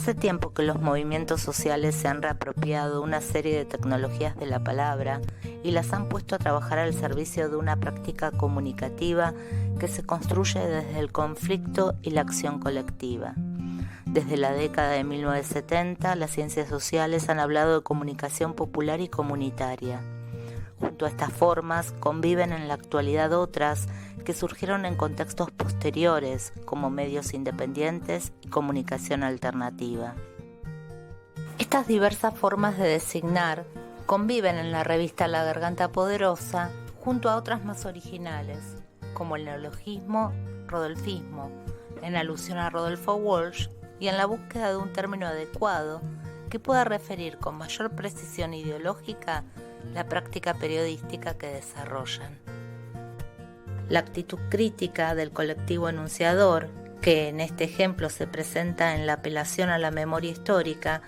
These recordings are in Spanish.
Hace tiempo que los movimientos sociales se han reapropiado una serie de tecnologías de la palabra y las han puesto a trabajar al servicio de una práctica comunicativa que se construye desde el conflicto y la acción colectiva. Desde la década de 1970, las ciencias sociales han hablado de comunicación popular y comunitaria. Junto a estas formas conviven en la actualidad otras que surgieron en contextos posteriores, como medios independientes y comunicación alternativa. Estas diversas formas de designar conviven en la revista La Garganta Poderosa junto a otras más originales, como el neologismo rodolfismo, en alusión a Rodolfo Walsh, y en la búsqueda de un término adecuado que pueda referir con mayor precisión ideológica la práctica periodística que desarrollan. La actitud crítica del colectivo enunciador, que en este ejemplo se presenta en la apelación a la memoria histórica,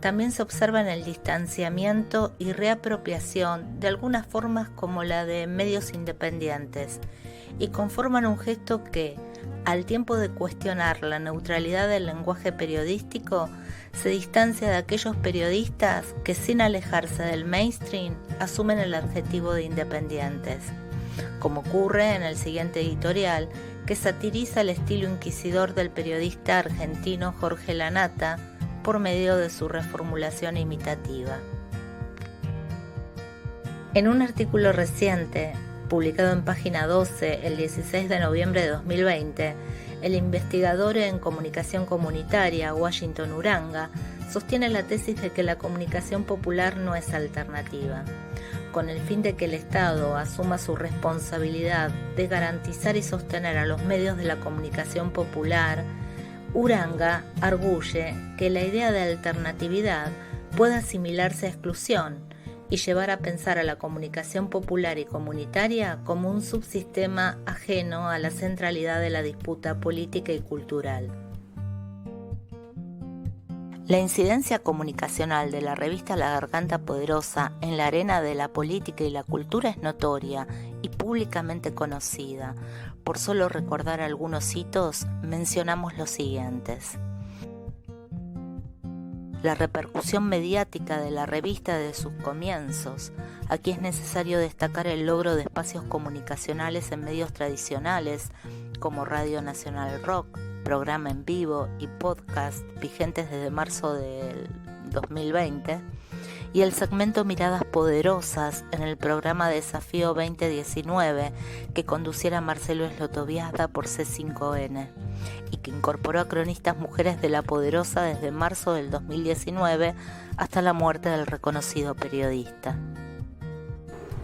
también se observa en el distanciamiento y reapropiación de algunas formas como la de medios independientes, y conforman un gesto que, al tiempo de cuestionar la neutralidad del lenguaje periodístico, se distancia de aquellos periodistas que, sin alejarse del mainstream, asumen el adjetivo de independientes, como ocurre en el siguiente editorial, que satiriza el estilo inquisidor del periodista argentino Jorge Lanata por medio de su reformulación imitativa. En un artículo reciente, publicado en Página 12 el 16 de noviembre de 2020, el investigador en comunicación comunitaria Washington Uranga sostiene la tesis de que la comunicación popular no es alternativa. Con el fin de que el Estado asuma su responsabilidad de garantizar y sostener a los medios de la comunicación popular, Uranga arguye que la idea de alternatividad puede asimilarse a exclusión y llevar a pensar a la comunicación popular y comunitaria como un subsistema ajeno a la centralidad de la disputa política y cultural. La incidencia comunicacional de la revista La Garganta Poderosa en la arena de la política y la cultura es notoria y públicamente conocida. Por solo recordar algunos hitos, mencionamos los siguientes. La repercusión mediática de la revista desde sus comienzos. Aquí es necesario destacar el logro de espacios comunicacionales en medios tradicionales como Radio Nacional Rock, programa en vivo y podcast vigentes desde marzo del 2020, y el segmento Miradas Poderosas en el programa Desafío 2019 que conduciera Marcelo Slotoviazda por C5N y que incorporó a cronistas mujeres de La Poderosa desde marzo del 2019 hasta la muerte del reconocido periodista.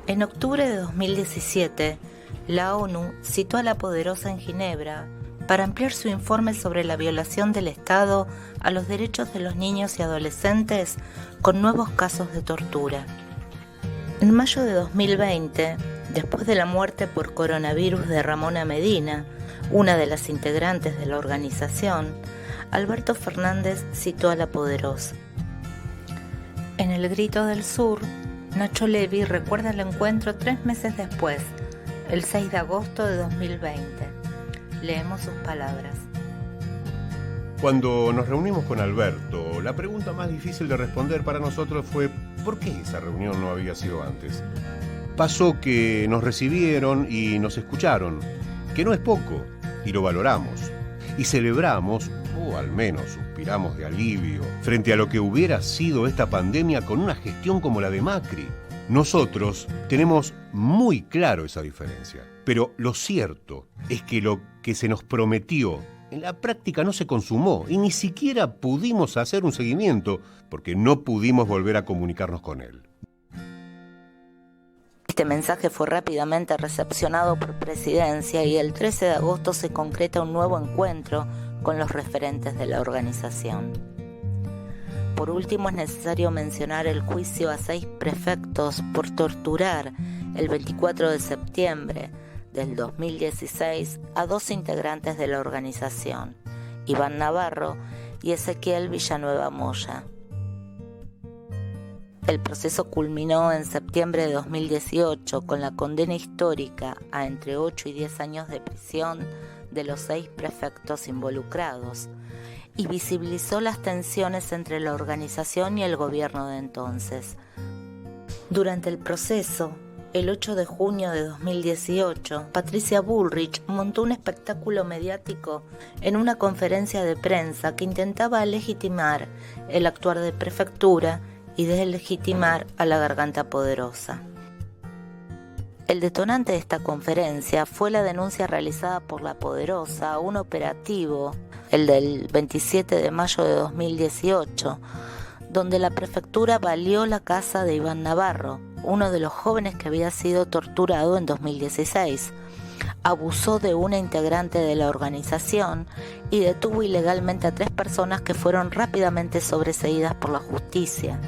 En octubre de 2017, la ONU citó a La Poderosa en Ginebra para ampliar su informe sobre la violación del Estado a los derechos de los niños y adolescentes con nuevos casos de tortura. En mayo de 2020, después de la muerte por coronavirus de Ramona Medina, una de las integrantes de la organización, Alberto Fernández citó a La Poderosa. En El Grito del Sur, Nacho Levi recuerda el encuentro 3 meses después, el 6 de agosto de 2020. Leemos sus palabras. Cuando nos reunimos con Alberto, la pregunta más difícil de responder para nosotros fue ¿por qué esa reunión no había sido antes? Pasó que nos recibieron y nos escucharon, que no es poco, y lo valoramos. Y celebramos, o al menos suspiramos de alivio, frente a lo que hubiera sido esta pandemia con una gestión como la de Macri. Nosotros tenemos muy claro esa diferencia, pero lo cierto es que lo que se nos prometió en la práctica no se consumó y ni siquiera pudimos hacer un seguimiento porque no pudimos volver a comunicarnos con él. Este mensaje fue rápidamente recepcionado por Presidencia y el 13 de agosto se concreta un nuevo encuentro con los referentes de la organización. Por último, es necesario mencionar el juicio a 6 prefectos por torturar el 24 de septiembre del 2016 a 2 integrantes de la organización, Iván Navarro y Ezequiel Villanueva Moya. El proceso culminó en septiembre de 2018 con la condena histórica a entre 8 y 10 años de prisión de los 6 prefectos involucrados, y visibilizó las tensiones entre la organización y el gobierno de entonces. Durante el proceso, el 8 de junio de 2018, Patricia Bullrich montó un espectáculo mediático en una conferencia de prensa que intentaba legitimar el actuar de prefectura y deslegitimar a la Garganta Poderosa. El detonante de esta conferencia fue la denuncia realizada por La Poderosa a un operativo, el del 27 de mayo de 2018, donde la prefectura baleó la casa de Iván Navarro, uno de los jóvenes que había sido torturado en 2016. Abusó de una integrante de la organización y detuvo ilegalmente a 3 personas que fueron rápidamente sobreseídas por la justicia,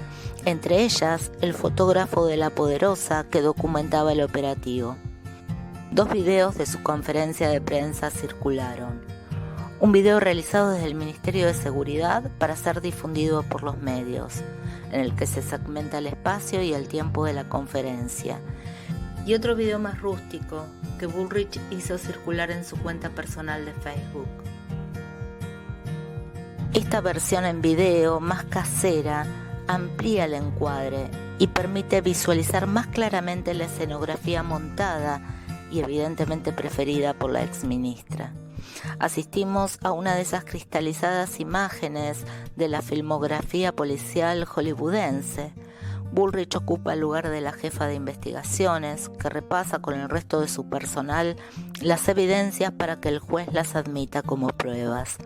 entre ellas el fotógrafo de La Poderosa que documentaba el operativo. 2 videos de su conferencia de prensa circularon. Un video realizado desde el Ministerio de Seguridad para ser difundido por los medios, en el que se segmenta el espacio y el tiempo de la conferencia. Y otro video más rústico que Bullrich hizo circular en su cuenta personal de Facebook. Esta versión en video, más casera, amplía el encuadre y permite visualizar más claramente la escenografía montada y evidentemente preferida por la exministra. Asistimos a una de esas cristalizadas imágenes de la filmografía policial hollywoodense. Bullrich ocupa el lugar de la jefa de investigaciones, que repasa con el resto de su personal las evidencias para que el juez las admita como pruebas.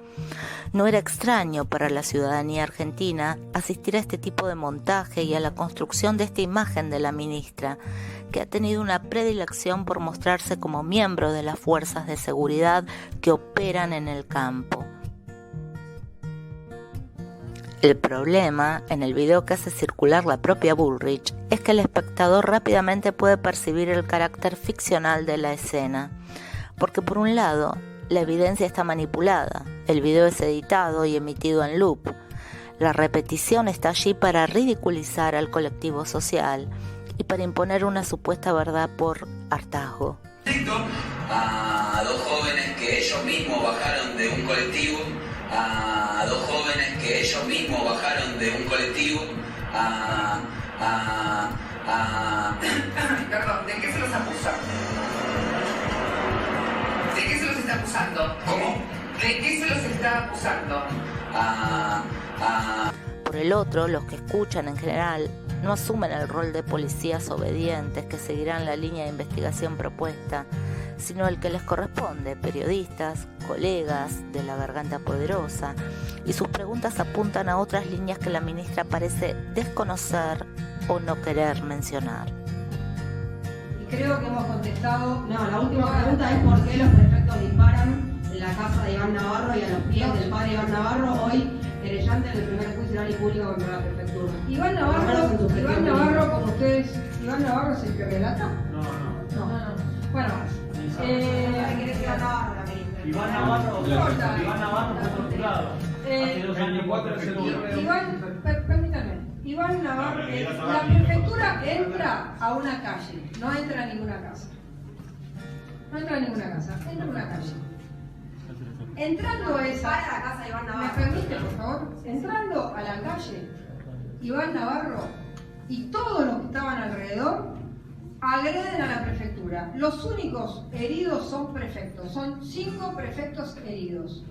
No era extraño para la ciudadanía argentina asistir a este tipo de montaje y a la construcción de esta imagen de la ministra, que ha tenido una predilección por mostrarse como miembro de las fuerzas de seguridad que operan en el campo. El problema, en el video que hace circular la propia Bullrich, es que el espectador rápidamente puede percibir el carácter ficcional de la escena, porque por un lado, la evidencia está manipulada, el video es editado y emitido en loop, la repetición está allí para ridiculizar al colectivo social y para imponer una supuesta verdad por hartazgo. A 2 jóvenes que ellos mismos bajaron de un colectivo, a 2 jóvenes que ellos mismos bajaron de un colectivo, Perdón, ¿de qué se los acusa? ¿De qué se los está acusando? ¿Cómo? ¿De qué se los está acusando? Por el otro, los que escuchan en general no asumen el rol de policías obedientes que seguirán la línea de investigación propuesta, sino el que les corresponde, periodistas, colegas de la Garganta Poderosa, y sus preguntas apuntan a otras líneas que la ministra parece desconocer o no querer mencionar. Y creo que hemos contestado. No, la última pregunta es por qué los prefectos disparan en la casa de Iván Navarro y a los pies del padre Iván Navarro, hoy querellante del primer juicio oral y público contra la prefectura. Iván Navarro, como ustedes, ¿Iván Navarro es el que relata? No. Bueno, Iván Navarro fue torturado. Hace 2 años. Permítanme. Iván Navarro, la prefectura entra a una calle, no entra a ninguna casa. Entra a una calle. Entrando a esa... Para la casa de Iván Navarro. ¿Me permite, por favor? Entrando a la calle, Iván Navarro y todos los que estaban alrededor agreden a la prefectura. Los únicos heridos son prefectos, son 5 prefectos heridos.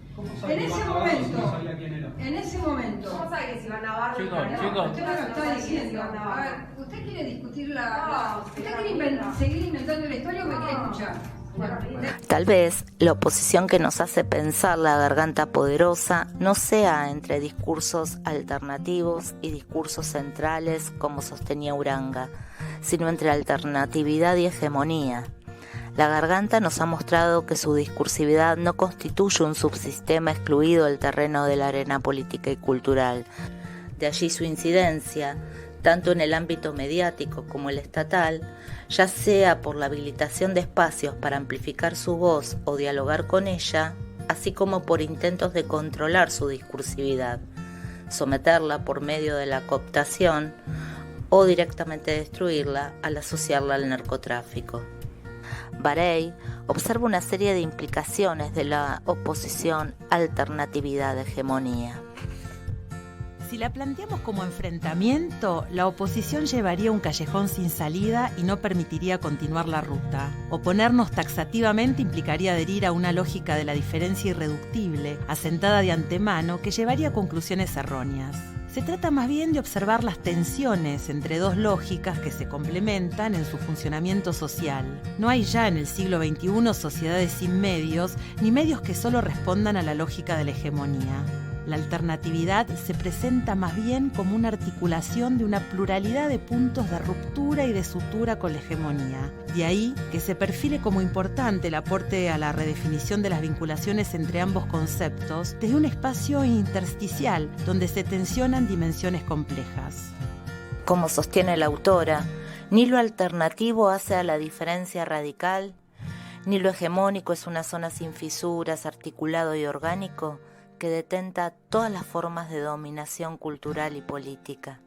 En ese momento. ¿Cómo sabe que es Iván Navarro? Chicos. Usted me lo está diciendo. A ver, ¿usted quiere discutir ¿usted quiere seguir inventando la historia o me quiere escuchar? Tal vez la oposición que nos hace pensar la Garganta Poderosa no sea entre discursos alternativos y discursos centrales como sostenía Uranga, sino entre alternatividad y hegemonía. La Garganta nos ha mostrado que su discursividad no constituye un subsistema excluido del terreno de la arena política y cultural. De allí su incidencia, tanto en el ámbito mediático como el estatal, ya sea por la habilitación de espacios para amplificar su voz o dialogar con ella, así como por intentos de controlar su discursividad, someterla por medio de la cooptación o directamente destruirla al asociarla al narcotráfico. Barey observa una serie de implicaciones de la oposición, alternatividad, hegemonía. Si la planteamos como enfrentamiento, la oposición llevaría un callejón sin salida y no permitiría continuar la ruta. Oponernos taxativamente implicaría adherir a una lógica de la diferencia irreductible, asentada de antemano, que llevaría a conclusiones erróneas. Se trata más bien de observar las tensiones entre dos lógicas que se complementan en su funcionamiento social. No hay ya en el siglo XXI sociedades sin medios, ni medios que solo respondan a la lógica de la hegemonía. La alternatividad se presenta más bien como una articulación de una pluralidad de puntos de ruptura y de sutura con la hegemonía. De ahí que se perfile como importante el aporte a la redefinición de las vinculaciones entre ambos conceptos desde un espacio intersticial donde se tensionan dimensiones complejas. Como sostiene la autora, ni lo alternativo hace a la diferencia radical, ni lo hegemónico es una zona sin fisuras, articulado y orgánico, que detenta todas las formas de dominación cultural y política.